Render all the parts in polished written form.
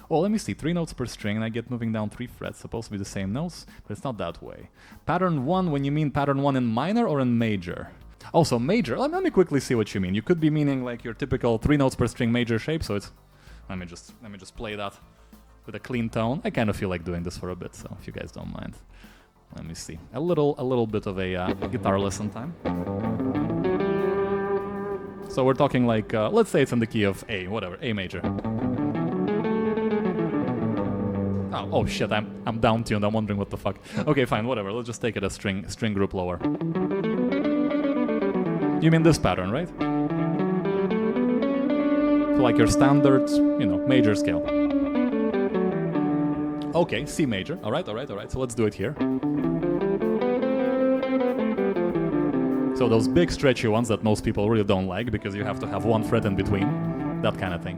Well, let me see. 3 notes per string, and I get moving down 3 frets. Supposed to be the same notes, but it's not that way. Pattern 1, when you mean pattern 1 in minor or in major? Also, major. Let me quickly see what you mean. You could be meaning like your typical 3 notes per string major shape, so it's... Let me just play that with a clean tone. I kind of feel like doing this for a bit, so if you guys don't mind. Let me see. A little bit of a guitar lesson time. So we're talking like, let's say it's in the key of A, whatever, A major. Oh shit, I'm down-tuned, I'm wondering what the fuck. Okay, fine, whatever, let's just take it a string group lower. You mean this pattern, right? So like your standard, major scale. Okay, C major, alright, so let's do it here. So those big stretchy ones that most people really don't like because you have to have 1 fret in between, that kind of thing.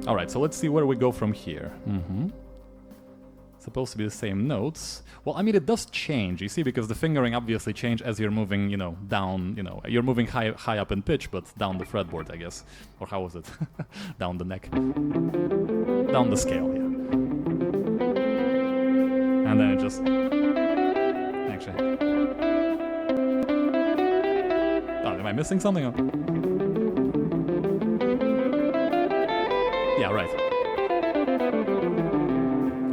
Alright, so let's see where we go from here. Supposed to be the same notes. Well, I mean, it does change, you see, because the fingering obviously changes as you're moving, down, you're moving high up in pitch, but down the fretboard, I guess. Or how was it? Down the neck. Down the scale, yeah. And then it just... Actually... Oh, am I missing something? Yeah, right.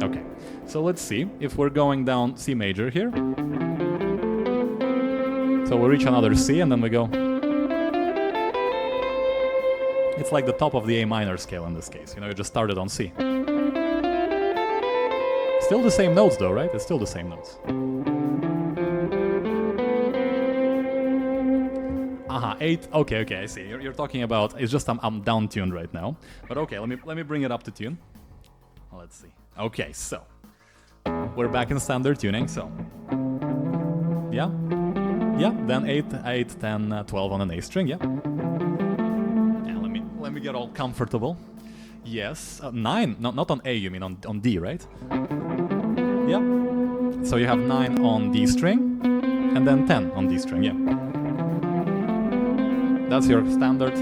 Okay. So let's see if we're going down C major here. So we reach another C and then we go. It's like the top of the A minor scale in this case. You just started on C. Still the same notes though, right? It's still the same notes. Aha, 8. Okay, I see. You're talking about. It's just I'm down tuned right now. But okay, let me bring it up to tune. Let's see. Okay, so we're back in standard tuning. So yeah, then 8, 10, 12 on an A string. Yeah. Let me get all comfortable. Yes, 9. Not on A. You mean on D, right? Yeah. So you have 9 on D string, and then 10 on D string. Yeah. That's your standard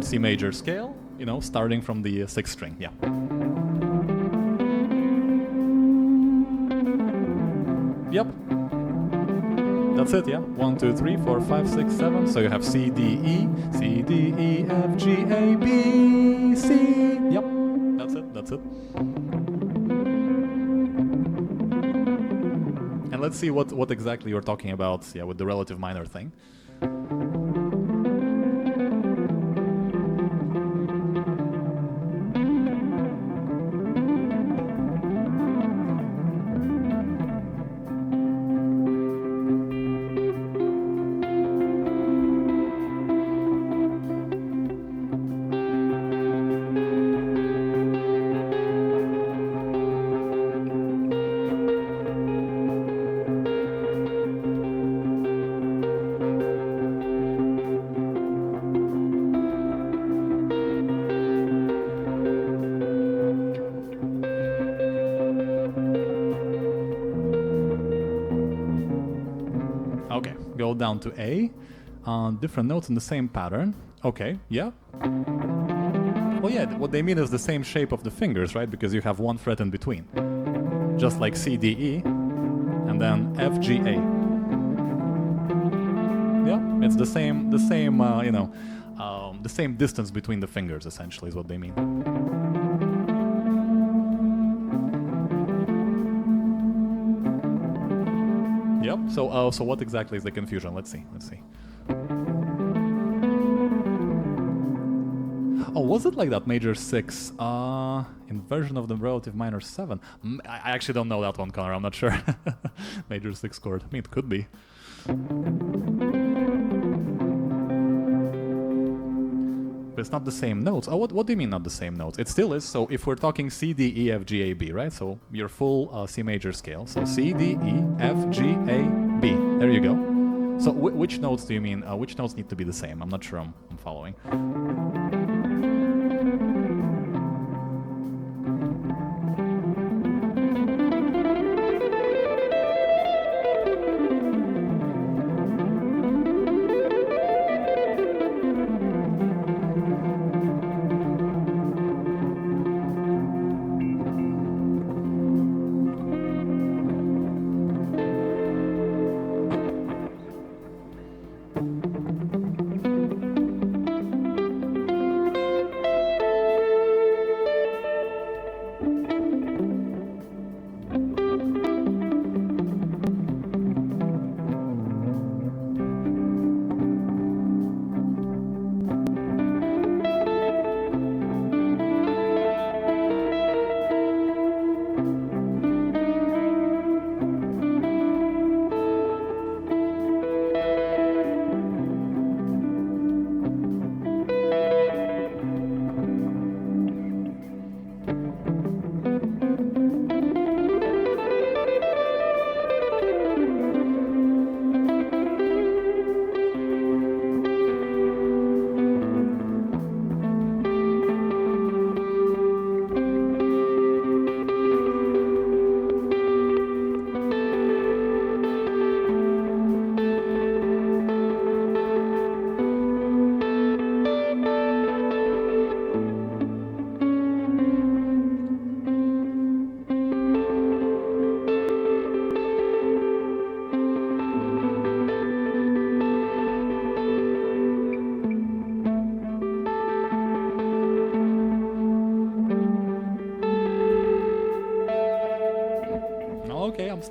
C major scale, starting from the 6th string, yeah. Yep. That's it, yeah. 1, 2, 3, 4, 5, 6, 7. So you have C, D, E, C, D, E, F, G, A, B, C. Yep. That's it. And let's see what exactly you're talking about, yeah, with the relative minor thing. Go down to A, different notes in the same pattern. Okay, yeah. Well, yeah, what they mean is the same shape of the fingers, right? Because you have 1 fret in between. Just like C, D, E, and then F, G, A. Yeah, it's the same, the same distance between the fingers, essentially, is what they mean. Yep. So what exactly is the confusion? Let's see. Oh, was it like that major 6 inversion of the relative minor 7? I actually don't know that one, Connor. I'm not sure. Major 6 chord. I mean, it could be. But it's not the same notes. Oh, what do you mean not the same notes? It still is. So if we're talking C, D, E, F, G, A, B, right? So your full C major scale. So C, D, E, F, G, A, B. There you go. So which notes do you mean? Which notes need to be the same? I'm not sure I'm following.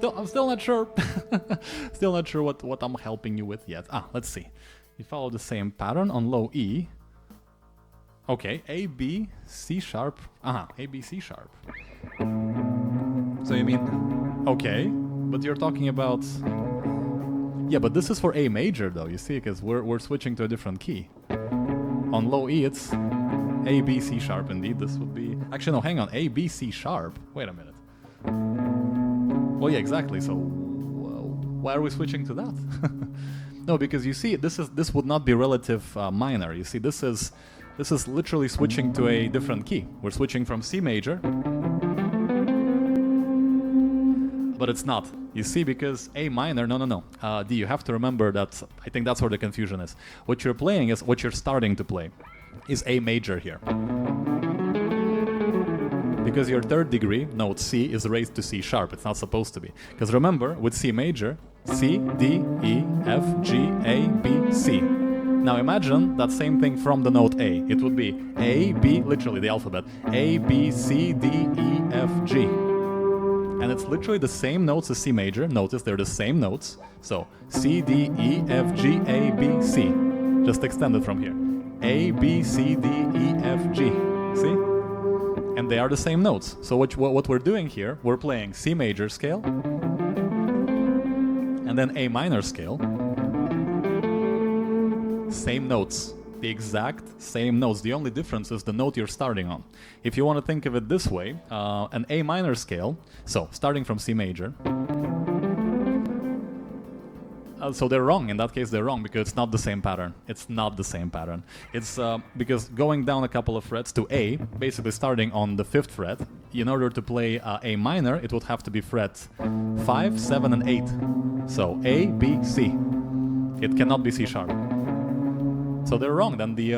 I'm still not sure. Still not sure what I'm helping you with yet. Let's see. You follow the same pattern on low E. Okay, A, B, C sharp. A, B, C sharp. So you mean, okay, but you're talking about... Yeah, but this is for A major though, you see, because we're switching to a different key. On low E, it's A, B, C sharp indeed. This would be... Actually, no, hang on. A, B, C sharp. Wait a minute. Well, yeah, exactly. So why are we switching to that? No, because you see, this would not be relative minor. You see, this is literally switching to a different key. We're switching from C major, but it's not. You see, because A minor, no. D, you have to remember that, I think that's where the confusion is. What you're playing is, what you're starting to play is A major here. Because your third degree, note C, is raised to C sharp. It's not supposed to be. Because remember, with C major, C, D, E, F, G, A, B, C. Now imagine that same thing from the note A. It would be A, B, literally the alphabet, A, B, C, D, E, F, G. And it's literally the same notes as C major. Notice they're the same notes. So C, D, E, F, G, A, B, C. Just extended from here. A, B, C, D, E, F, G. See? And they are the same notes. So what we're doing here, we're playing C major scale, and then A minor scale. Same notes. The exact same notes. The only difference is the note you're starting on. If you want to think of it this way, an A minor scale, so starting from C major, so they're wrong. In that case, they're wrong because it's not the same pattern. It's not the same pattern. It's because going down a couple of frets to A, basically starting on the 5th fret, in order to play A minor, it would have to be fret 5, 7, and 8. So A, B, C. It cannot be C sharp. So they're wrong. Then the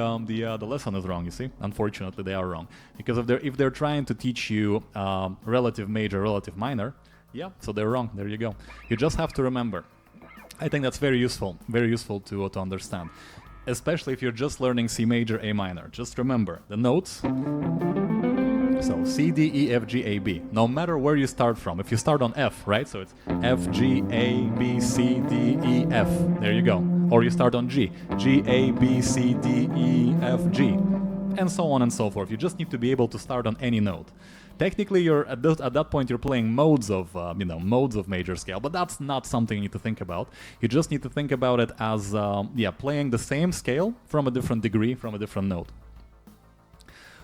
lesson is wrong. You see, unfortunately, they are wrong because if they're trying to teach you relative major, relative minor, yeah, so they're wrong. There you go. You just have to remember. I think that's very useful to understand, especially if you're just learning C major, A minor. Just remember the notes. So C, D, E, F, G, A, B. No matter where you start from. If you start on F, right? So it's F, G, A, B, C, D, E, F. There you go. Or you start on G. G, A, B, C, D, E, F, G. And so on and so forth. You just need to be able to start on any note. Technically, you're at that point you're playing modes of major scale, but that's not something you need to think about. You just need to think about it as playing the same scale from a different degree, from a different note.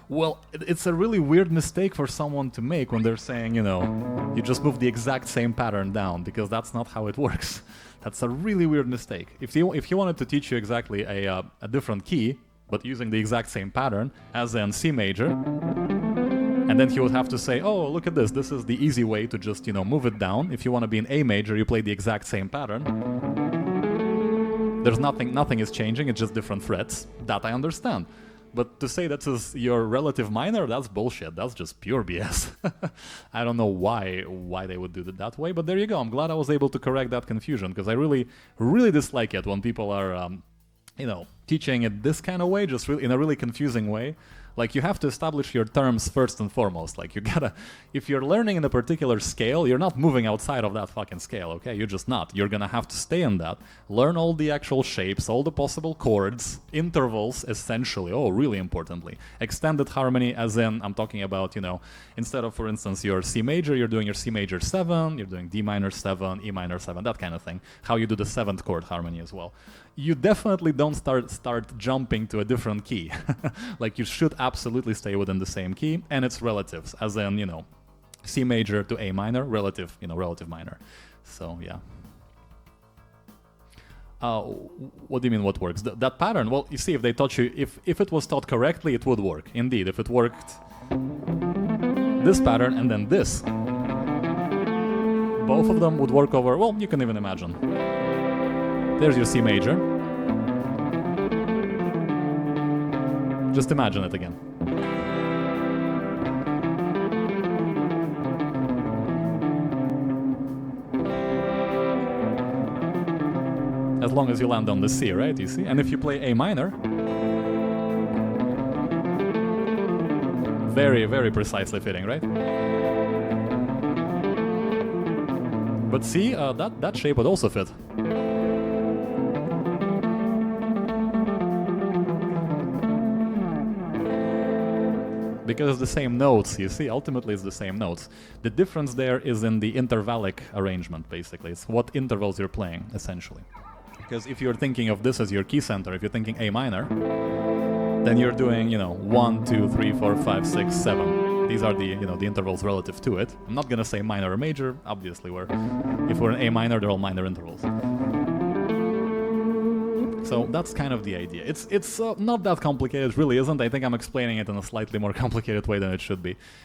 Well, it's a really weird mistake for someone to make when they're saying, you just move the exact same pattern down, because that's not how it works. That's a really weird mistake. If he wanted to teach you exactly a different key, but using the exact same pattern, as in C major, and then he would have to say, oh, look at this. This is the easy way to just, move it down. If you want to be in A major, you play the exact same pattern. There's nothing is changing. It's just different frets. That I understand. But to say that is your relative minor, that's bullshit. That's just pure BS. I don't know why they would do it that way, but there you go. I'm glad I was able to correct that confusion, because I really, really dislike it when people are, teaching it this kind of way, just really in a really confusing way. Like, you have to establish your terms first and foremost. Like, if you're learning in a particular scale, you're not moving outside of that fucking scale, okay? You're just not. You're gonna have to stay in that, learn all the actual shapes, all the possible chords, intervals, essentially, really importantly. Extended harmony, as in, I'm talking about, instead of, for instance, your C major, you're doing your C major 7, you're doing D minor 7, E minor 7, that kind of thing. How you do the 7th chord harmony as well. You definitely don't start jumping to a different key. Like, you should absolutely stay within the same key, and it's relatives, as in, C major to A minor, relative minor. So, yeah. What do you mean what works? That pattern, well, you see, if they taught you, if it was taught correctly, it would work. Indeed, if it worked this pattern and then this, both of them would work over, well, you can even imagine. There's your C major. Just imagine it again. As long as you land on the C, right? You see? And if you play A minor, very, very precisely fitting, right? But see, that shape would also fit. Because it's the same notes, you see, ultimately it's the same notes. The difference there is in the intervallic arrangement, basically. It's what intervals you're playing, essentially. Because if you're thinking of this as your key center, if you're thinking A minor, then you're doing, 1, 2, 3, 4, 5, 6, 7. These are the, the intervals relative to it. I'm not gonna say minor or major, obviously, if we're in A minor, they're all minor intervals. So that's kind of the idea. It's not that complicated, it really isn't. I think I'm explaining it in a slightly more complicated way than it should be.